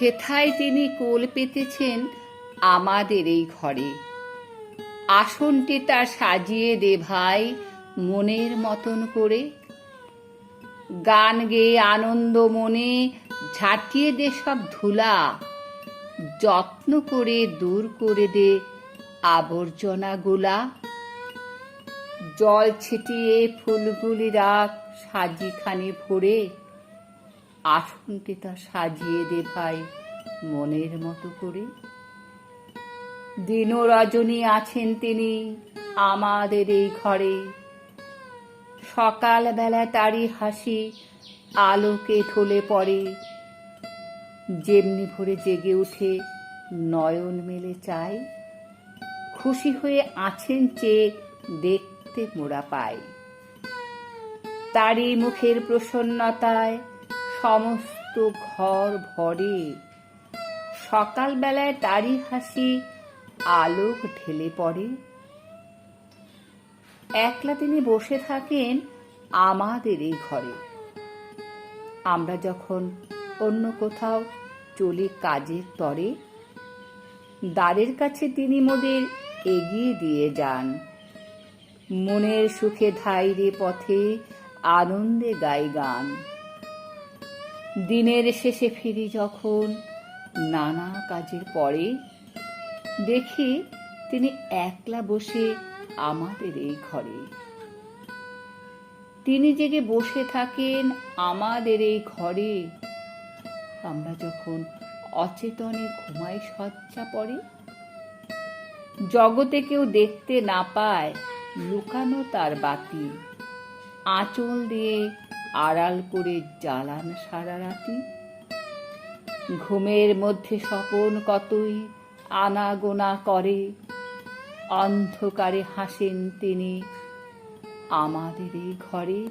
হেথায় তিনি কোল পেতেছেন আমাদের এই ঘরে। আসনটি তার সাজিয়ে দে ভাই মনের মতন করে। গান গেয়ে আনন্দ মনে ঝাঁটিয়ে দে সব ধুলা। যত্ন করে দূর করে দে আবর্জনাগুলা। জল ছিটিয়ে ফুলগুলি রাখ সাজিখানি ভরে। আসনটি তা সাজিয়ে দে ভাই মনের মতো করে। দিন রজনী আছেন তিনি আমাদের এই ঘরে। সকাল বেলা তারি হাসি আলোকে ঢলে পড়ে। যেমনি ভোরে জেগে উঠে নয়ন মেলে চাই। খুশি হয়ে আছেন চেয়ে দেখতে মোরা পাই। তারই মুখের প্রসন্নতায় সমস্ত ঘর ভরে। সকাল বেলায় তারই হাসি আলোক ঢেলে পড়ে। একলা তিনি বসে থাকেন আমাদের এই ঘরে। আমরা যখন অন্য কোথাও চলি কাজের তরে, দ্বারের কাছে তিনি মোদের এগিয়ে দিয়ে যান। মনের সুখে ধাইরে পথে আনন্দে গাই গান। দিনের শেষে ফিরি যখন নানা কাজের পরে, দেখি তিনি একলা বসে আমাদের এই ঘরে। তিনি জেগে বসে থাকেন আমাদের এই ঘরে। আমরা যখন অচেতনে ঘুমাই শয্যা পড়ে, জগতে কেউ দেখতে না পায় লুকানো তার বাতি। আঁচল দিয়ে আড়াল করে জ্বালান সারা রাতি। ঘুমের মধ্যে স্বপন কতই আনাগোনা করে। অন্ধকারে হাসেন তিনি আমাদের এই ঘরে।